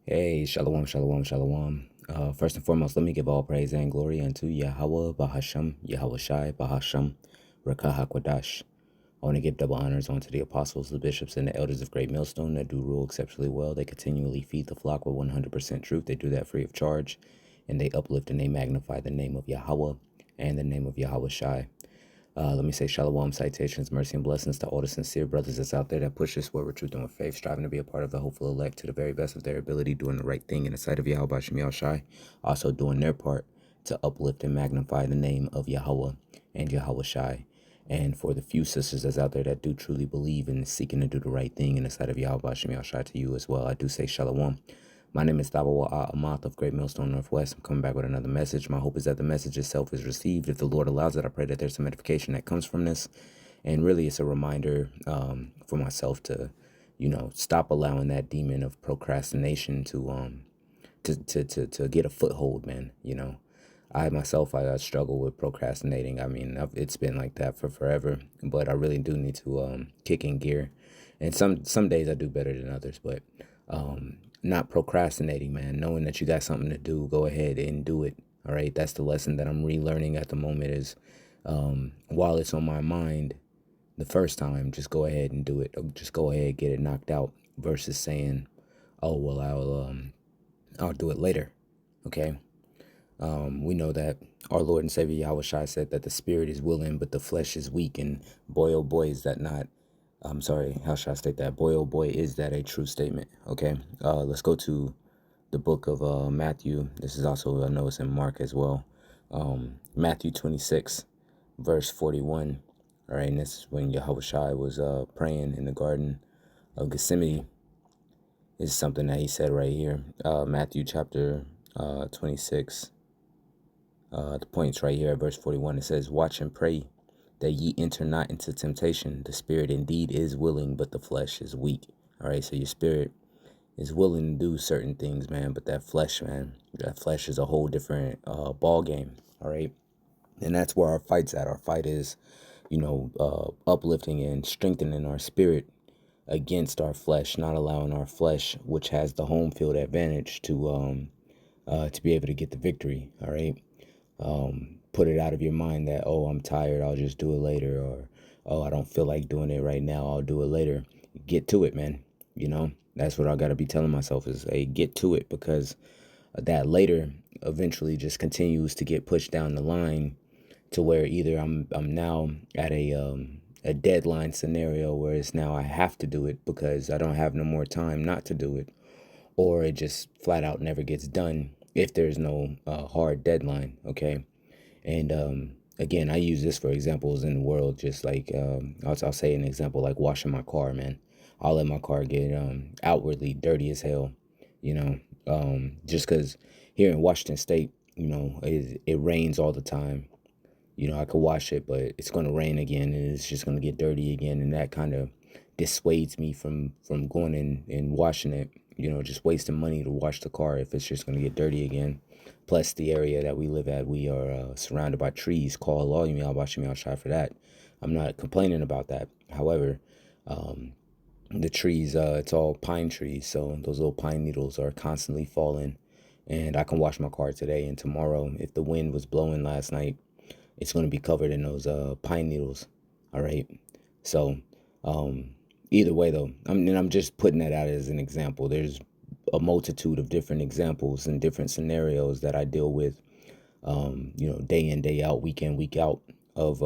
Hey, shalom, shalom, shalom. First and foremost, let me give all praise and glory unto Yahweh, Bahasham, Yahweh Shai, Bahasham, Rakah HaKodash. I want to give double honors unto the apostles, the bishops, and the elders of Great Millstone that do rule exceptionally well. They continually feed the flock with 100% truth. They do that free of charge, and they uplift and they magnify the name of Yahweh and the name of Yahweh Shai. Let me say shalom, citations, mercy, and blessings to all the sincere brothers that's out there that push this word with truth and with faith, striving to be a part of the hopeful elect to the very best of their ability, doing the right thing in the sight of Yahweh Shem Shai, also doing their part to uplift and magnify the name of Yahweh and Yahweh Shai. And for the few sisters that's out there that do truly believe in seeking to do the right thing in the sight of Yahweh Shem Shai, to you as well, I do say shalom. My name is Dabawa Amath of Great Millstone Northwest. I'm coming back with another message. My hope is that the message itself is received. If the Lord allows it, I pray that there's some edification that comes from this. And really, it's a reminder for myself to, stop allowing that demon of procrastination to get a foothold, man. I myself, I struggle with procrastinating. I mean, it's been like that for forever, but I really do need to kick in gear. And some days I do better than others, but not procrastinating, man. Knowing that you got something to do, go ahead and do it. All right, that's the lesson that I'm relearning at the moment. Is while it's on my mind the first time, just go ahead and do it. Just go ahead, get it knocked out. Versus saying, "Oh well, I'll do it later." Okay. We know that our Lord and Savior Yahweh Shai said that the spirit is willing, but the flesh is weak. And boy, oh boy, is that not, I'm sorry, how should I state that? Boy, oh boy, is that a true statement? Okay, let's go to the book of Matthew. This is also, I know it's in Mark as well. Matthew 26, verse 41. All right, and this is when Yahweh Shai was praying in the Garden of Gethsemane. This is something that he said right here. Matthew chapter 26. The points right here at verse 41. It says, "Watch and pray that ye enter not into temptation. The spirit indeed is willing, but the flesh is weak." All right, so your spirit is willing to do certain things, man, but that flesh, man, that flesh is a whole different ball game. All right, and that's where our fight's at. Our fight is, uplifting and strengthening our spirit against our flesh, not allowing our flesh, which has the home field advantage, to be able to get the victory. All right. Put it out of your mind that, oh, I'm tired, I'll just do it later, or, oh, I don't feel like doing it right now, I'll do it later. Get to it, man. That's what I got to be telling myself is, hey, get to it, because that later eventually just continues to get pushed down the line to where either I'm now at a deadline scenario where it's now I have to do it because I don't have no more time not to do it, or it just flat out never gets done if there's no hard deadline. Okay. And again, I use this for examples in the world, just like I'll say an example like washing my car, man. I'll let my car get outwardly dirty as hell, just because here in Washington State, it rains all the time. I could wash it, but it's going to rain again and it's just going to get dirty again. And that kind of dissuades me from going in and washing it, just wasting money to wash the car if it's just going to get dirty again. Plus, the area that we live at, we are surrounded by trees. Call Allah, you I'll try for that. I'm not complaining about that. However, the trees, it's all pine trees. So those little pine needles are constantly falling. And I can wash my car today and tomorrow. If the wind was blowing last night, it's going to be covered in those pine needles. All right. So either way, though, I'm just putting that out as an example. There's a multitude of different examples and different scenarios that I deal with, day in, day out, week in, week out of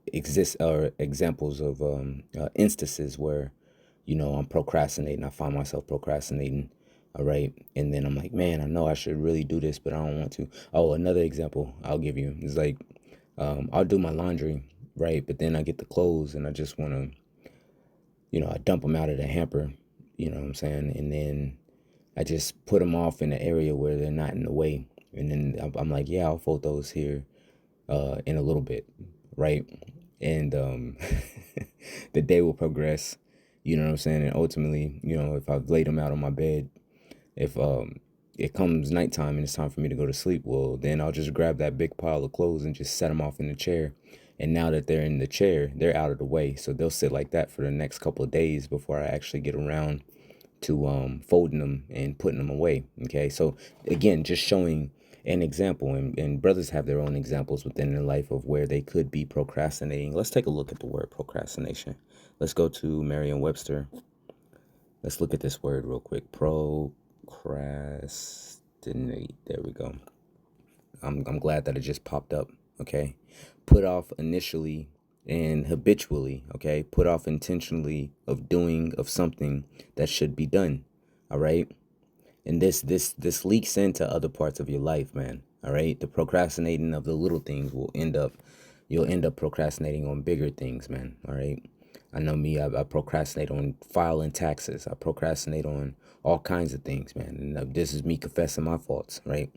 examples of instances where, I'm procrastinating. I find myself procrastinating. All right. And then I'm like, man, I know I should really do this, but I don't want to. Oh, another example I'll give you is like, I'll do my laundry, right? But then I get the clothes and I just want to, I dump them out of the hamper, you know what I'm saying? And then I just put them off in an area where they're not in the way. And then I'm like, yeah, I'll fold those here in a little bit, right? And the day will progress, you know what I'm saying? And ultimately, if I've laid them out on my bed, if it comes nighttime and it's time for me to go to sleep, well, then I'll just grab that big pile of clothes and just set them off in the chair. And now that they're in the chair, they're out of the way. So they'll sit like that for the next couple of days before I actually get around to folding them and putting them away. Okay, so again, just showing an example, and brothers have their own examples within their life of where they could be procrastinating. Let's take a look at the word procrastination. Let's go to Merriam-Webster. Let's look at this word real quick. Procrastinate. There we go. I'm glad that it just popped up. Okay, put off initially and habitually. Okay, put off intentionally of doing of something that should be done. All right, and this leaks into other parts of your life, man. All right, the procrastinating of the little things you'll end up procrastinating on bigger things, man. All right, I know me. I procrastinate on filing taxes. I procrastinate on all kinds of things, man. And this is me confessing my faults, right?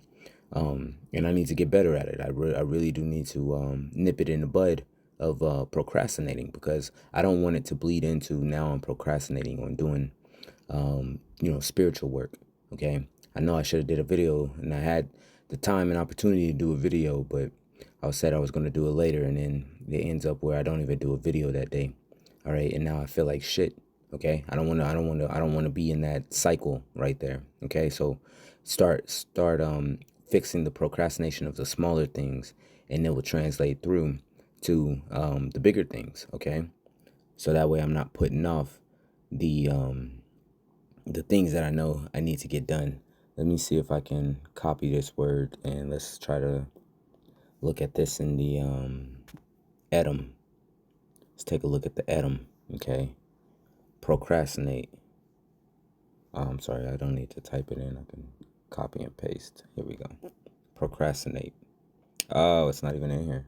And I need to get better at it. I really do need to nip it in the bud of procrastinating, because I don't want it to bleed into now I'm procrastinating on doing, spiritual work. Okay. I know I should have did a video, and I had the time and opportunity to do a video, but I said I was going to do it later, and then it ends up where I don't even do a video that day. All right. And now I feel like shit. Okay. I don't want to be in that cycle right there. Okay. So start fixing the procrastination of the smaller things, and it will translate through to the bigger things. Okay. So that way I'm not putting off the things that I know I need to get done. Let me see if I can copy this word, and let's try to look at this in the Edom. Let's take a look at the Edom. Okay. Procrastinate. I'm sorry, I don't need to type it in. I can copy and paste. Here we go. Procrastinate. Oh, it's not even in here.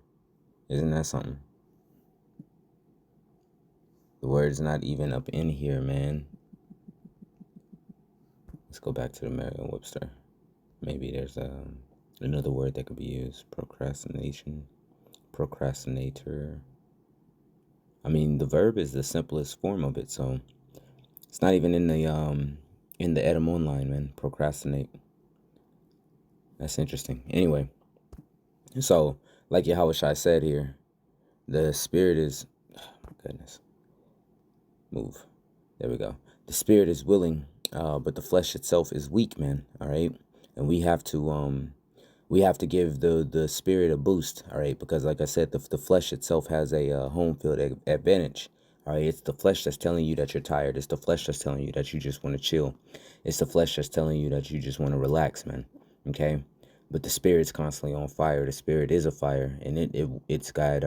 Isn't that something? The word's not even up in here, man. Let's go back to the Merriam-Webster. Maybe there's another word that could be used. Procrastination. Procrastinator. I mean, the verb is the simplest form of it, so it's not even in the Edom Online, man. Procrastinate. That's interesting. Anyway, so like Yahushua said here, the spirit is, oh my goodness, move. There we go. The spirit is willing, but the flesh itself is weak, man. All right, and we have to give the spirit a boost. All right, because like I said, the flesh itself has a home field advantage. All right, it's the flesh that's telling you that you're tired. It's the flesh that's telling you that you just want to chill. It's the flesh that's telling you that you just want to relax, man. Okay, but the spirit's constantly on fire. The spirit is a fire, and it's got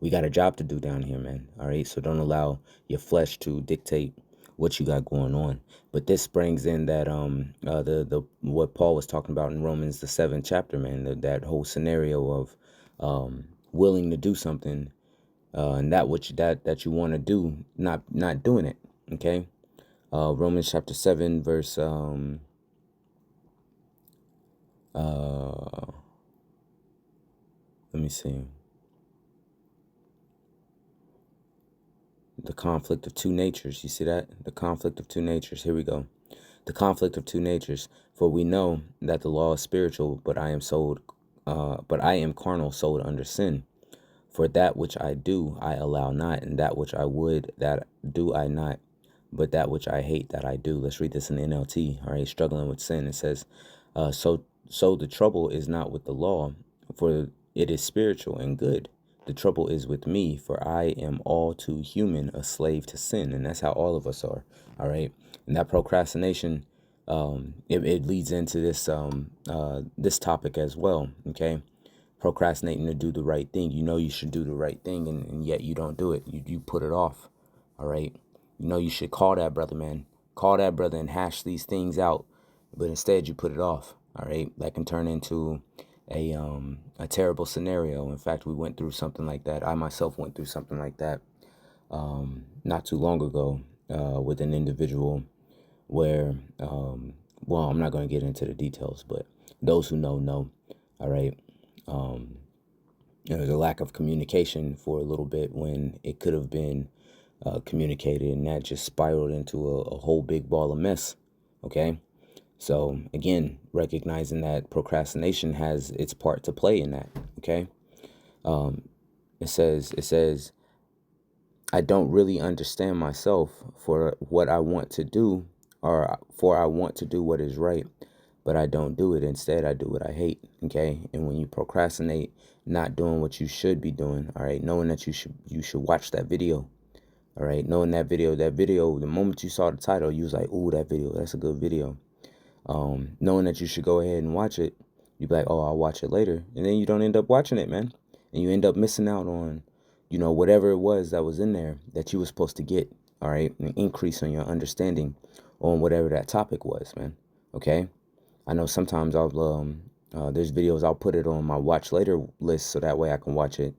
we got a job to do down here, man. All right, so don't allow your flesh to dictate what you got going on. But this brings in that the what Paul was talking about in Romans the 7th chapter, man. That whole scenario of willing to do something, and that you want to do, not doing it. Okay, Romans chapter 7 verse let me see. The conflict of two natures. You see that? The conflict of two natures. Here we go. The conflict of two natures. For we know that the law is spiritual, but I am carnal, sold under sin. For that which I do, I allow not, and that which I would, that do I not. But that which I hate, that I do. Let's read this in the NLT. All right, struggling with sin. It says, so the trouble is not with the law, for it is spiritual and good. The trouble is with me, for I am all too human, a slave to sin. And that's how all of us are. All right. And that procrastination, it leads into this topic as well. Okay. Procrastinating to do the right thing. You know you should do the right thing, and yet you don't do it. You put it off. All right. You know you should call that brother, man. Call that brother and hash these things out. But instead you put it off. All right. That can turn into a terrible scenario. In fact, we went through something like that. I myself went through something like that not too long ago with an individual where, well, I'm not going to get into the details, but those who know. All right. There was a lack of communication for a little bit when it could have been communicated, and that just spiraled into a whole big ball of mess. Okay. So again, recognizing that procrastination has its part to play in that. Okay. It says, I don't really understand myself for what I want to do or for I want to do what is right, but I don't do it. Instead, I do what I hate. Okay. And when you procrastinate, not doing what you should be doing, all right, knowing that you should watch that video. All right, knowing that video, the moment you saw the title, you was like, "Ooh, that video, that's a good video." Knowing that you should go ahead and watch it, you be like, "Oh, I'll watch it later," and then you don't end up watching it, man, and you end up missing out on, whatever it was that was in there that you were supposed to get. All right, an increase on your understanding on whatever that topic was, man. Okay, I know sometimes there's videos I'll put it on my watch later list so that way I can watch it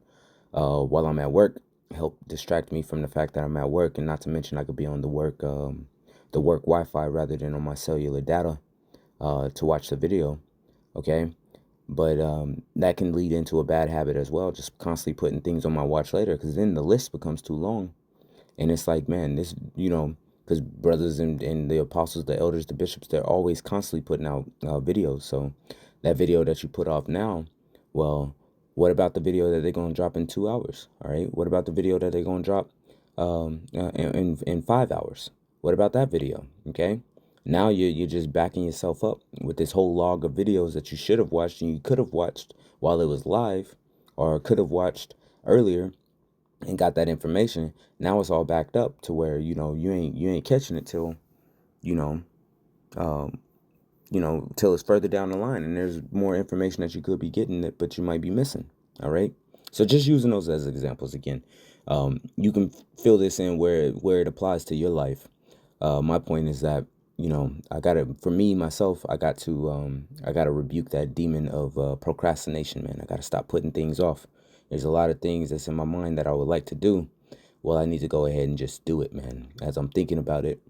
while I'm at work, help distract me from the fact that I'm at work, and not to mention I could be on the work Wi-Fi rather than on my cellular data to watch the video. Okay, but that can lead into a bad habit as well, just constantly putting things on my watch later, because then the list becomes too long. And it's like, man, this, because brothers and the apostles, the elders, the bishops, they're always constantly putting out videos. So that video that you put off now, well, what about the video that they're going to drop in 2 hours? All right. What about the video that they're going to drop in 5 hours? What about that video? Okay. Now you're just backing yourself up with this whole log of videos that you should have watched and you could have watched while it was live, or could have watched earlier and got that information. Now it's all backed up to where you ain't catching it till you know um, till it's further down the line, and there's more information that you could be getting that, but you might be missing. All right. So just using those as examples again, you can fill this in where it applies to your life. My point is that I gotta, for me myself, I gotta rebuke that demon of procrastination, man. I gotta stop putting things off. There's a lot of things that's in my mind that I would like to do. Well, I need to go ahead and just do it, man. As I'm thinking about it,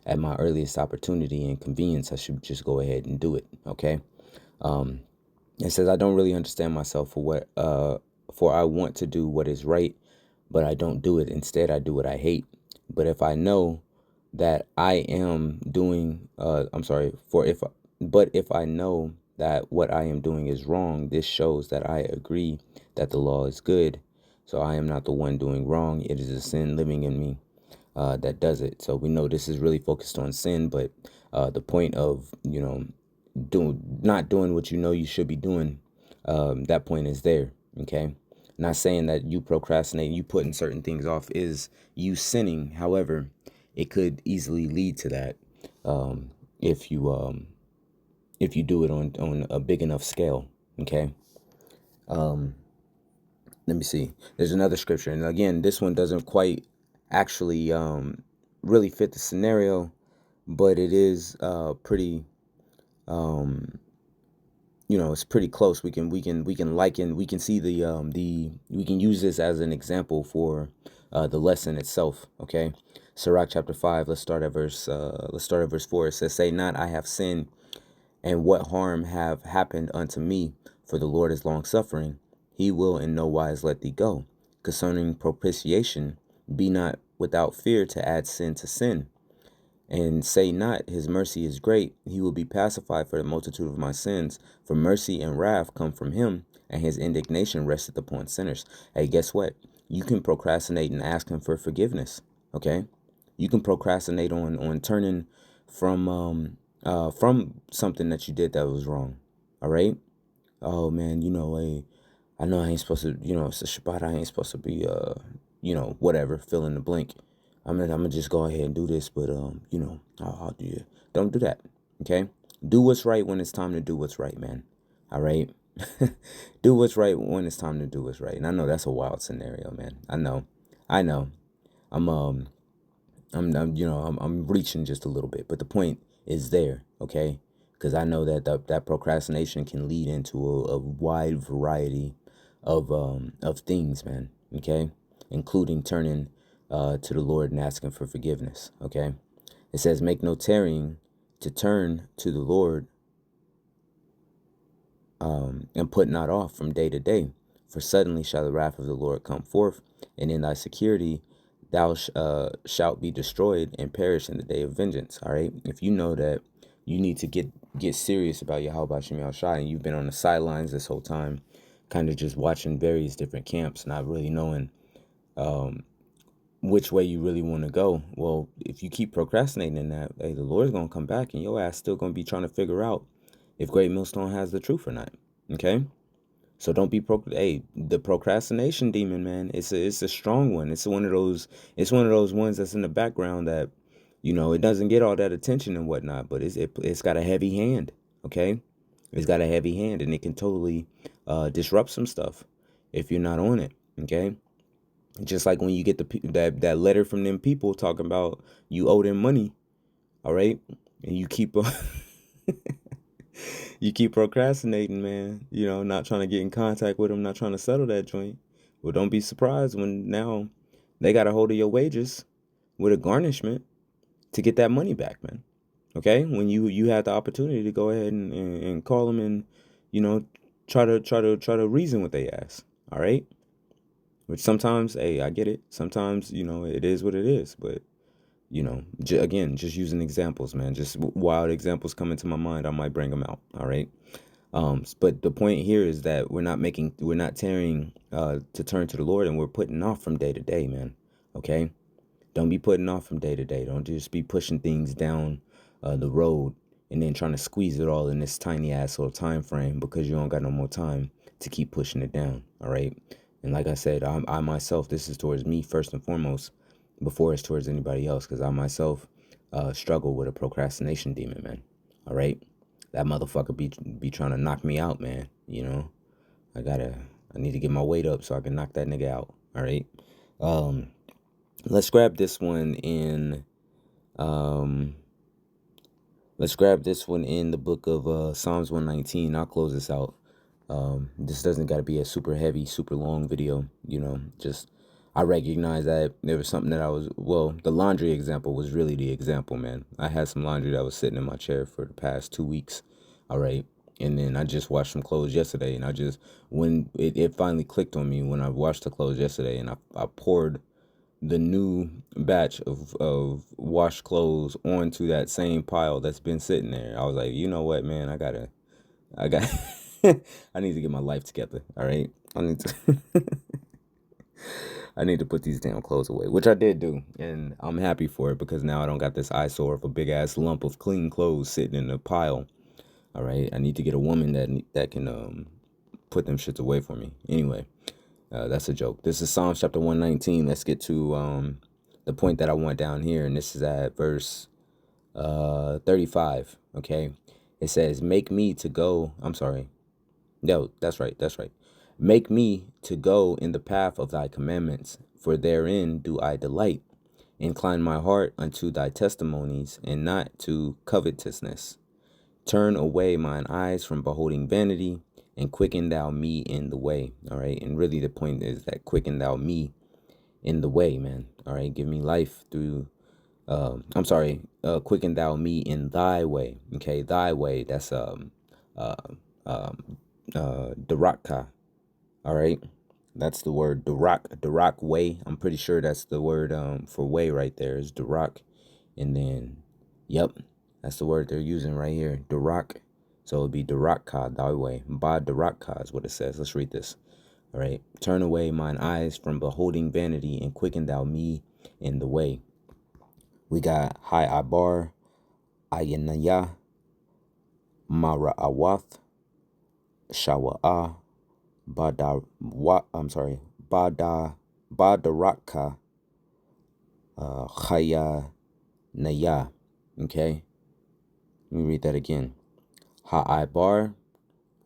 at my earliest opportunity and convenience, I should just go ahead and do it. Okay. It says, I don't really understand myself for I want to do what is right, but I don't do it. Instead, I do what I hate. But if I know that I am doing, I'm sorry, but if I know that what I am doing is wrong, this shows that I agree that the law is good. So I am not the one doing wrong. It is a sin living in me that does it. So we know this is really focused on sin, but the point of, not doing what you know you should be doing, that point is there. Okay. Not saying that you procrastinating, you putting certain things off is you sinning. However, it could easily lead to that um, if you do it on a big enough scale. Okay. Let me see. There's another scripture, and again, this one doesn't quite actually really fit the scenario, but it is pretty. It's pretty close. We can see we can use this as an example for the lesson itself. Okay, Sirach chapter 5. Let's start at verse 4. It says, "Say not, I have sinned, and what harm have happened unto me? For the Lord is long suffering; he will in no wise let thee go. Concerning propitiation, be not without fear to add sin to sin. And say not, his mercy is great; he will be pacified for the multitude of my sins. For mercy and wrath come from him, and his indignation resteth upon sinners." Hey, guess what? You can procrastinate and ask him for forgiveness. Okay? You can procrastinate on turning from something that you did that was wrong. All right? Oh man, I know I ain't supposed to, it's a Shabbat, I ain't supposed to be whatever, fill in the blank. I'm gonna just go ahead and do this, but I'll do it. Don't do that. Okay? Do what's right when it's time to do what's right, man. All right? Do what's right when it's time to do what's right. And I know that's a wild scenario, man. I know. I know. I'm I'm reaching just a little bit, but the point is there, okay? Because I know that procrastination can lead into a wide variety of things, man. Okay, including turning to the Lord and asking for forgiveness. Okay, it says, "Make no tarrying to turn to the Lord, and put not off from day to day. For suddenly shall the wrath of the Lord come forth, and in thy security thou shalt be destroyed and perish in the day of vengeance." All right. If you know that you need to get serious about your Yahweh Shem Shai, and you've been on the sidelines this whole time, kind of just watching various different camps, not really knowing which way you really want to go. Well, if you keep procrastinating in that, hey, the Lord's gonna come back and your ass still gonna be trying to figure out if Great Millstone has the truth or not. Okay? So don't be hey, the procrastination demon, man. It's a strong one. It's one of those ones that's in the background that, it doesn't get all that attention and whatnot, but it's got a heavy hand. Okay? It's got a heavy hand and it can totally disrupt some stuff if you're not on it. Okay? Just like when you get that letter from them people talking about you owe them money, all right, and you keep you keep procrastinating, man. Not trying to get in contact with them, not trying to settle that joint. Well, don't be surprised when now they got a hold of your wages with a garnishment to get that money back, man. Okay, when you had the opportunity to go ahead and call them and you know try to reason with their ass. All right. Which sometimes, hey, I get it. Sometimes, it is what it is. But, again, just using examples, man. Just wild examples come into my mind. I might bring them out. All right. But the point here is that we're not tearing to turn to the Lord, and we're putting off from day to day, man. Okay. Don't be putting off from day to day. Don't just be pushing things down the road and then trying to squeeze it all in this tiny ass little time frame because you don't got no more time to keep pushing it down. All right. And like I said, I myself, this is towards me first and foremost before it's towards anybody else, because I myself struggle with a procrastination demon, man. All right. That motherfucker be trying to knock me out, man. I need to get my weight up so I can knock that nigga out. All right. Um, let's grab this one in um let's grab this one in the book of Psalms 119. I'll close this out. This doesn't got to be a super heavy, super long video. Just I recognize that there was something that the laundry example was really the example, man. I had some laundry that was sitting in my chair for the past 2 weeks. All right. And then I just washed some clothes yesterday, and when it finally clicked on me when I washed the clothes yesterday, and I poured the new batch of washed clothes onto that same pile that's been sitting there. I was like, you know what, man, I got I need to get my life together. All right. I need to put these damn clothes away, which I did do. And I'm happy for it because now I don't got this eyesore of a big ass lump of clean clothes sitting in a pile. All right. I need to get a woman that can put them shits away for me. Anyway, that's a joke. This is Psalms chapter 119. Let's get to the point that I want down here. And this is at verse 35. Okay. It says, make me to go. I'm sorry. No, that's right. That's right. Make me to go in the path of thy commandments, for therein do I delight. Incline my heart unto thy testimonies, and not to covetousness. Turn away mine eyes from beholding vanity, and quicken thou me in the way. All right. And really the point is that quicken thou me in the way, man. All right. Give me life through, quicken thou me in thy way. Okay. Thy way. That's, Darakka. All right. That's the word Darak way. I'm pretty sure that's the word for way right there is Darak. And then, yep, that's the word they're using right here, Darak. So it'd be Darakka, thy way. Ba Darakka is what it says. Let's read this. All right. Turn away mine eyes from beholding vanity and quicken thou me in the way. We got Hi Abar, Ayanaya, Mara Awath, Shawa'ah, Badaraka, Chaya Naya. Okay, let me read that again. Ha'abar,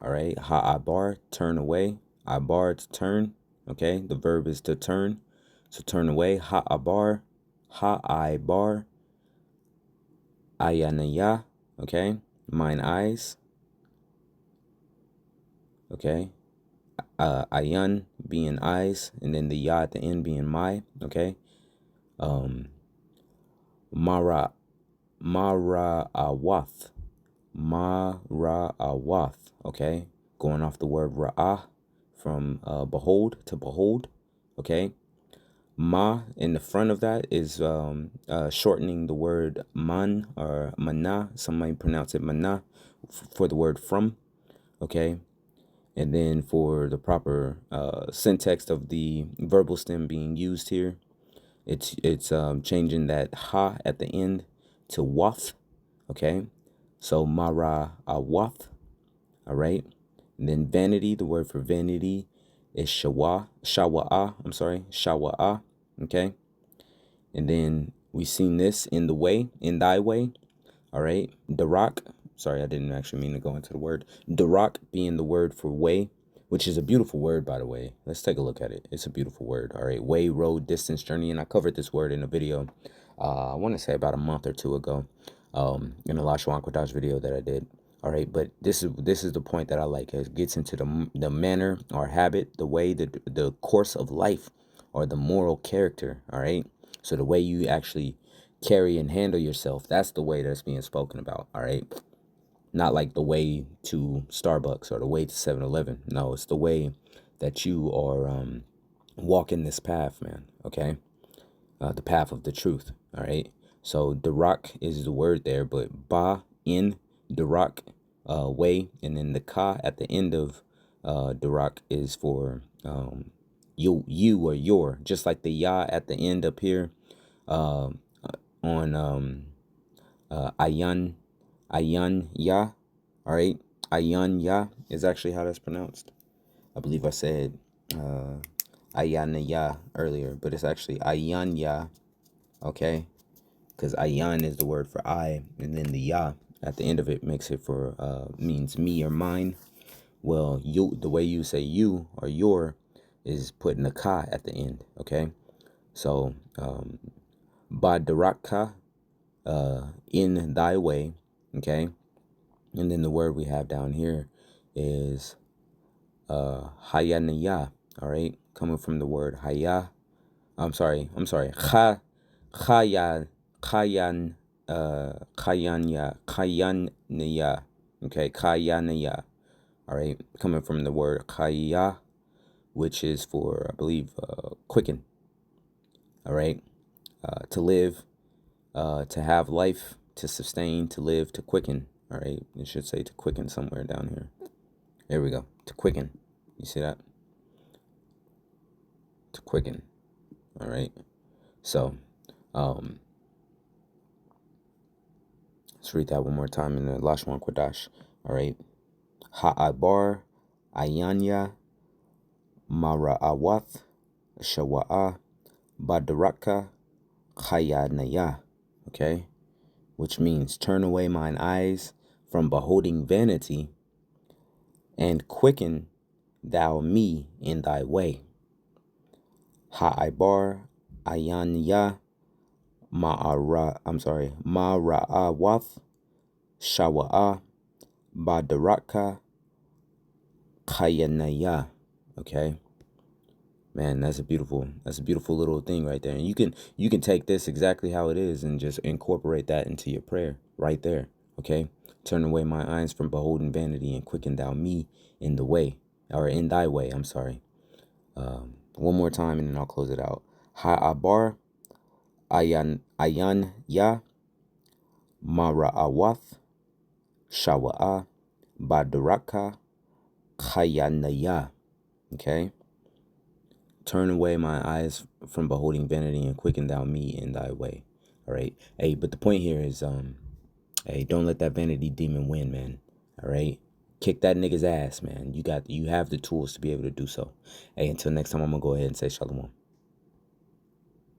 all right, Ha'abar, turn away. Ibar, to turn. Okay, the verb is to turn. So turn away. Ha'abar, Ayanaya. Okay, mine eyes. Okay, ayan being eyes, and then the ya at the end being my. Okay, mara awath, okay, going off the word ra'ah from behold to behold. Okay, ma in the front of that is shortening the word man or mana. Some might pronounce it mana for the word from. Okay, and then for the proper syntax of the verbal stem being used here, It's changing that ha at the end to wath. Okay, so mara wath. All right, and then vanity. The word for vanity is shawa'ah. I'm sorry, shawa'ah. Okay, and then we've seen this in the way, in thy way. All right, darak. Sorry, I didn't actually mean to go into the word. Darak being the word for way, which is a beautiful word, by the way. Let's take a look at it. It's a beautiful word. All right, way, road, distance, journey, and I covered this word in a video. I want to say about a month or two ago, in a Lashwan Kodash video that I did. All right, but this is the point that I like. It gets into the manner or habit, the way, the course of life, or the moral character. All right, so the way you actually carry and handle yourself, that's the way that's being spoken about. All right, not like the way to Starbucks or the way to 7-Eleven. No, it's the way that you are walking this path, man. Okay, the path of the truth. All right, so Darak is the word there, but ba in Darak way, and then the ka at the end of Darak is for you or your, just like the ya at the end up here on Ayan Ya. All right, Ayan Ya is actually how that's pronounced. I believe I said Ayan Ya earlier, but it's actually Ayan Ya. Okay, because Ayan is the word for I, and then the Ya at the end of it makes it for means me or mine. Well, you, the way you say you or your is putting a ka at the end. Okay, so Badaraka, in thy way. Okay, and then the word we have down here is hayanaya. All right, coming from the word haya. I'm sorry, Khayan, Khayan, Khayanaya. Okay, Khayanaya. All right, coming from the word khaya, which is for, I believe, quicken. All right, to live, to have life, to sustain, to live, to quicken. All right, it should say to quicken somewhere down here. There we go. To quicken. You see that? To quicken. All right. So, let's read that one more time in the Lashwan Kodash. All right. Ha'abar, Ayanya, Mara'awath, Shawa'a, Badaraka, Chayanaya. Okay. Which means turn away mine eyes from beholding vanity and quicken thou me in thy way. Ha'abar, Ayanya, Mara'awath, Shawa'a, Badaraka, Chayanaya. Okay, man, that's a beautiful little thing right there. And you can take this exactly how it is and just incorporate that into your prayer right there. Okay, turn away my eyes from beholding vanity and quicken thou me in the way, or in thy way. I'm sorry. One more time and then I'll close it out. Ha'abar, ayan ya, mara'awath, shawa'a, badaraka, chayanaya. Okay, turn away my eyes from beholding vanity and quicken thou me in thy way. All right. Hey, but the point here is, hey, don't let that vanity demon win, man. All right. Kick that nigga's ass, man. You have the tools to be able to do so. Hey, until next time, I'm gonna go ahead and say shalom.